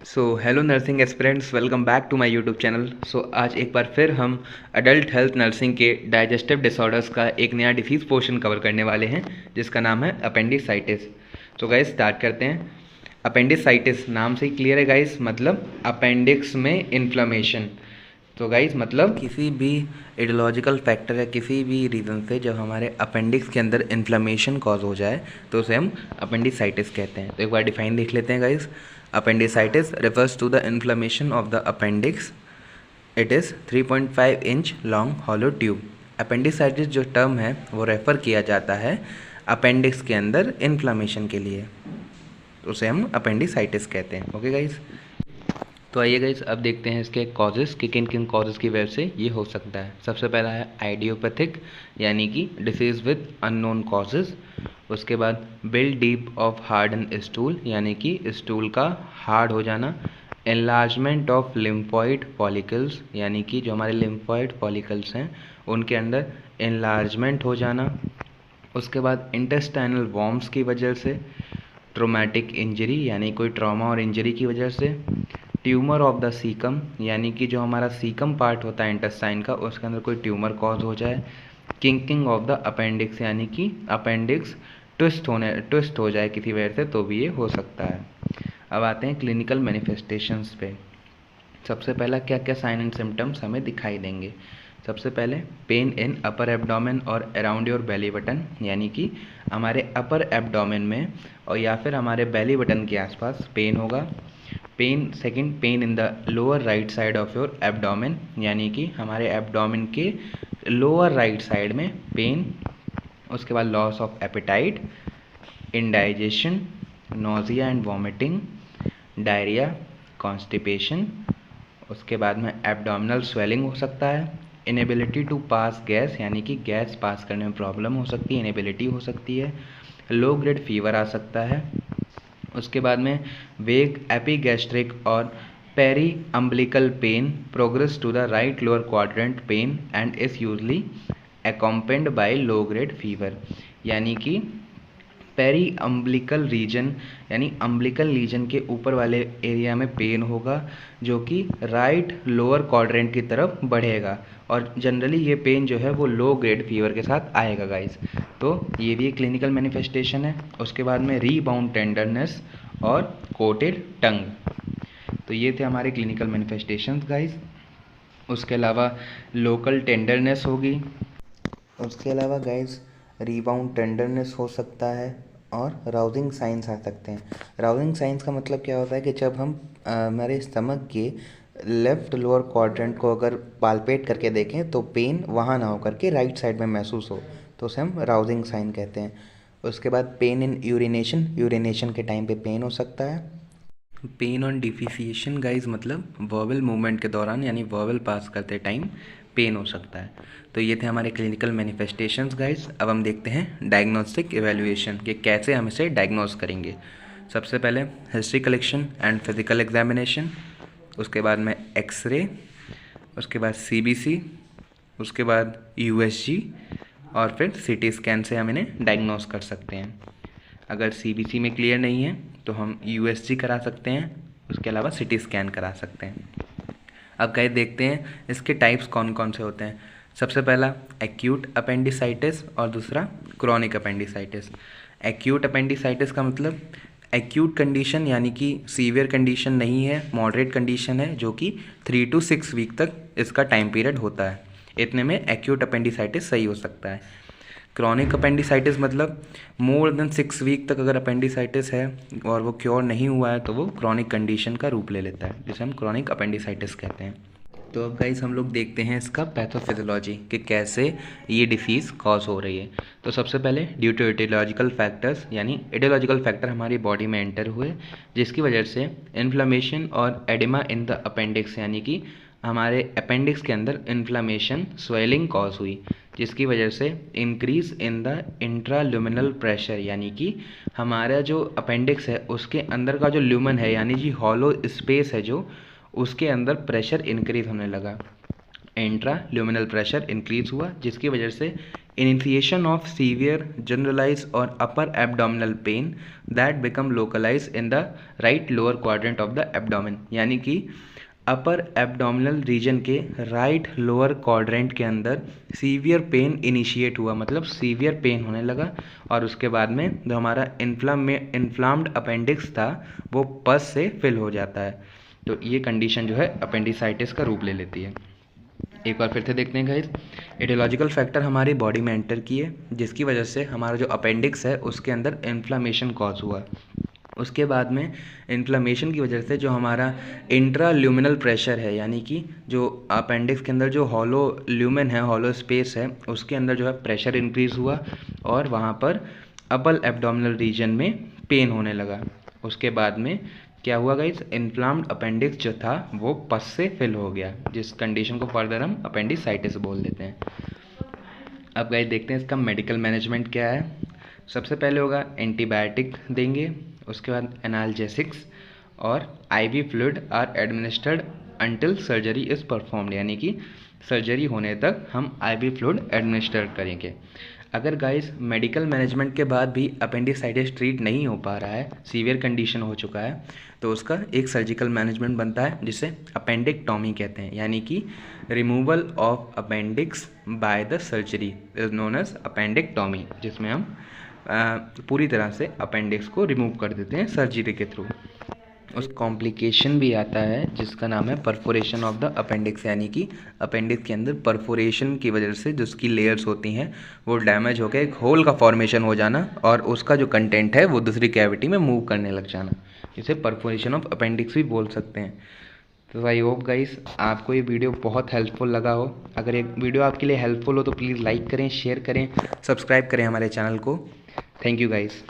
Hello nursing aspirants, welcome back to my YouTube channel. आज एक बार फिर हम अडल्ट हेल्थ नर्सिंग के डाइजेस्टिव डिसऑर्डर्स का एक नया डिसीज़ पोर्शन कवर करने वाले हैं जिसका नाम है अपेंडिसाइटिस। गाइस स्टार्ट करते हैं। अपेंडिसाइटिस नाम से ही क्लियर है गाइस, मतलब अपेंडिक्स में इन्फ्लेमेशन। गाइस मतलब किसी भी एडियोलॉजिकल फैक्टर या किसी भी रीज़न से जब हमारे अपेंडिक्स के अंदर इन्फ्लेमेशन कॉज हो जाए तो उसे हम अपेंडिसाइटिस कहते हैं। तो एक बार डिफाइन देख लेते हैं guys. Appendicitis refers to the inflammation of the appendix. It is 3.5 inch long hollow tube. Appendicitis जो टर्म है वो रेफ़र किया जाता है अपेंडिक्स के अंदर इन्फ्लामेशन के लिए, तो उसे हम अपेंडिसाइटिस कहते हैं। ओके गाइस, तो आइए गाइस अब देखते हैं इसके कॉजेज़ कि किन किन कॉजेज़ की वजह से ये हो सकता है। सबसे पहला है आइडियोपैथिक, यानी कि डिसीज़ विद अननोन कॉजेज़। उसके बाद build deep of harden stool, यानी कि स्टूल का हार्ड हो जाना। एनलार्जमेंट ऑफ लिम्फॉइड पॉलिकल्स, यानी कि जो हमारे लिम्फॉइड पॉलिकल्स हैं उनके अंदर एनलार्जमेंट हो जाना। उसके बाद इंटेस्टाइनल वॉर्म्स की वजह से। ट्रोमैटिक इंजरी, यानी कोई ट्रॉमा और इंजरी की वजह से। ट्यूमर ऑफ द सीकम, यानी कि जो हमारा सीकम पार्ट होता है इंटेस्टाइन का उसके अंदर कोई ट्यूमर कॉज हो जाए। किंकिंग ऑफ द अपेंडिक्स, यानी कि अपेंडिक्स ट्विस्ट हो जाए किसी वजह से, तो भी ये हो सकता है। अब आते हैं क्लिनिकल मैनिफेस्टेशंस पे। सबसे पहला क्या क्या साइन एंड सिम्टम्स हमें दिखाई देंगे। सबसे पहले पेन इन अपर एब्डोमेन और अराउंड योर बेली बटन, यानी कि हमारे अपर एब्डोमेन में और या फिर हमारे बेली बटन के आसपास पेन होगा। Second, pain in the lower right side of your abdomen, यानी कि हमारे एब्डोमेन के लोअर राइट साइड में पेन। उसके बाद loss of appetite, indigestion, nausea and vomiting, diarrhoea, constipation. उसके बाद में एब्डोमिनल स्वेलिंग हो सकता है। इनेबिलिटी टू पास गैस, यानी कि गैस पास करने में प्रॉब्लम हो सकती है, इनेबिलिटी हो सकती है। लो ग्रेड फीवर आ सकता है। उसके बाद में वेग एपीगैस्ट्रिक और periumbilical pain progress to the right lower quadrant pain and is usually accompanied by low grade fever, यानी कि पेरी अम्बिलिकल रीजन यानी अम्बिलिकल रीजन के ऊपर वाले एरिया में पेन होगा जो कि राइट लोअर क्वाड्रेंट की तरफ बढ़ेगा, और जनरली ये पेन जो है वो लो ग्रेड फीवर के साथ आएगा गाइस। तो ये भी एक क्लिनिकल मैनिफेस्टेशन है। उसके बाद में रीबाउंड टेंडरनेस और कोटेड टंग। तो ये थे हमारे क्लिनिकल मैनिफेस्टेशंस गाइस। उसके अलावा लोकल टेंडरनेस होगी। उसके अलावा गाइस रीबाउंड टेंडरनेस हो सकता है और राउजिंग साइंस आ सकते हैं। राउजिंग साइंस का मतलब क्या होता है कि जब हम हमारे स्टमक के लेफ़्ट लोअर क्वाड्रेंट को अगर पाल्पेट करके देखें तो पेन वहाँ ना हो करके राइट साइड में महसूस हो, तो उसे हम राउजिंग साइन कहते हैं। उसके बाद पेन इन यूरिनेशन के टाइम पे पेन हो सकता है। पेन ऑन डिफिशिएशन गाइज मतलब वर्बल मूवमेंट के दौरान, यानी वर्बल पास करते टाइम पेन हो सकता है। तो ये थे हमारे क्लिनिकल मैनिफेस्टेशंस गाइज। अब हम देखते हैं डायग्नोस्टिक एवेल्यूएशन कि कैसे हम इसे डायग्नोस करेंगे। सबसे पहले history collection and physical examination, उसके बाद में एक्सरे, उसके बाद सीबीसी, उसके बाद यूएसजी, और फिर सीटी स्कैन से हम इन्हें डायग्नोस कर सकते हैं। अगर सीबीसी में क्लियर नहीं है तो हम यूएसजी करा सकते हैं, उसके अलावा सीटी स्कैन करा सकते हैं। अब गाइस देखते हैं इसके टाइप्स कौन कौन से होते हैं। सबसे पहला एक्यूट अपेंडिसाइटिस और दूसरा क्रॉनिक अपेंडिसाइटिस। एक्यूट अपेंडिसाइटिस का मतलब एक्यूट कंडीशन, यानी कि सीवियर कंडीशन नहीं है, मॉडरेट कंडीशन है जो कि 3 to 6 वीक तक इसका टाइम पीरियड होता है। इतने में एक्यूट अपेंडिसाइटिस सही हो सकता है। क्रॉनिक अपेंडिसाइटिस मतलब मोर देन 6 वीक तक अगर अपेंडिसाइटिस है और वो क्योर नहीं हुआ है तो वो क्रॉनिक कंडीशन का रूप ले लेता है, जिसे हम क्रॉनिक अपेंडिसाइटिस कहते हैं। तो अब गाइस हम लोग देखते हैं इसका पैथोफिजियोलॉजी कि कैसे ये डिसीज़ कॉज हो रही है। तो सबसे पहले ड्यू टू एटियोलॉजिकल फैक्टर्स, यानी एटियोलॉजिकल फैक्टर हमारी बॉडी में एंटर हुए जिसकी वजह से इन्फ्लेमेशन और एडिमा इन द अपेंडिक्स, यानी कि हमारे अपेंडिक्स के अंदर इन्फ्लेमेशन स्वेलिंग कॉज हुई, जिसकी वजह से increase in the intraluminal pressure, यानी कि हमारा जो अपेंडिक्स है उसके अंदर का जो ल्यूमन है, यानी जी हॉलो स्पेस है जो, उसके अंदर प्रेशर इंक्रीज होने लगा। इंट्रा ल्यूमिनल प्रेशर इंक्रीज हुआ जिसकी वजह से initiation of severe generalize or upper abdominal pain that become localize in the right lower quadrant of the abdomen, यानी कि अपर एब्डोमिनल रीजन के राइट लोअर क्वाड्रेंट के अंदर सीवियर पेन इनिशिएट हुआ, मतलब सीवियर पेन होने लगा और उसके बाद में जो हमारा इन्फ्लाम्ड अपेंडिक्स था वो पस से फिल हो जाता है। तो ये कंडीशन जो है अपेंडिसाइटिस का रूप ले लेती है। एक बार फिर से देखते हैं गाइस, एटियोलॉजिकल फैक्टर हमारी बॉडी में एंटर किए जिसकी वजह से हमारा जो अपेंडिक्स है उसके अंदर इन्फ्लामेशन कॉज हुआ। उसके बाद में इन्फ्लामेशन की वजह से जो हमारा इंट्राल्यूमिनल प्रेशर है, यानी कि जो अपेंडिक्स के अंदर जो हॉलो ल्यूमेन है, हॉलो स्पेस है, उसके अंदर जो है प्रेशर इंक्रीज़ हुआ और वहाँ पर अपर एब्डोमिनल रीजन में पेन होने लगा। उसके बाद में क्या हुआ गाइस, इन्फ्लाम्ड अपेंडिक्स जो था वो पस से फिल हो गया, जिस कंडीशन को फर्दर हम अपेंडिसाइटिस बोल देते हैं। अब गाइस देखते हैं इसका मेडिकल मैनेजमेंट क्या है। सबसे पहले होगा एंटीबायोटिक देंगे, उसके बाद एनाल्जेसिक्स और IV fluid are administered until surgery is performed, यानी कि सर्जरी होने तक हम आईवी फ्लूइड एडमिनिस्टर करेंगे। अगर गाइस मेडिकल मैनेजमेंट के बाद भी अपेंडिसाइटिस ट्रीट नहीं हो पा रहा है, सीवियर कंडीशन हो चुका है, तो उसका एक सर्जिकल मैनेजमेंट बनता है जिसे अपेंडिक्टॉमी कहते हैं, यानी कि removal of appendix by the surgery is known as appendectomy, जिसमें हम पूरी तरह से अपेंडिक्स को रिमूव कर देते हैं सर्जरी के थ्रू। उस कॉम्प्लिकेशन भी आता है जिसका नाम है परफोरेशन ऑफ द अपेंडिक्स, यानी कि अपेंडिक्स के अंदर परफोरेशन की वजह से जो उसकी लेयर्स होती हैं वो डैमेज होकर एक होल का फॉर्मेशन हो जाना और उसका जो कंटेंट है वो दूसरी कैविटी में मूव करने लग जाना, इसे परफोरेशन ऑफ अपेंडिक्स भी बोल सकते हैं। तो आई होप गाइस आपको ये वीडियो बहुत हेल्पफुल लगा हो। अगर ये वीडियो आपके लिए हेल्पफुल हो तो प्लीज़ लाइक करें, शेयर करें, सब्सक्राइब करें हमारे चैनल को। Thank you guys.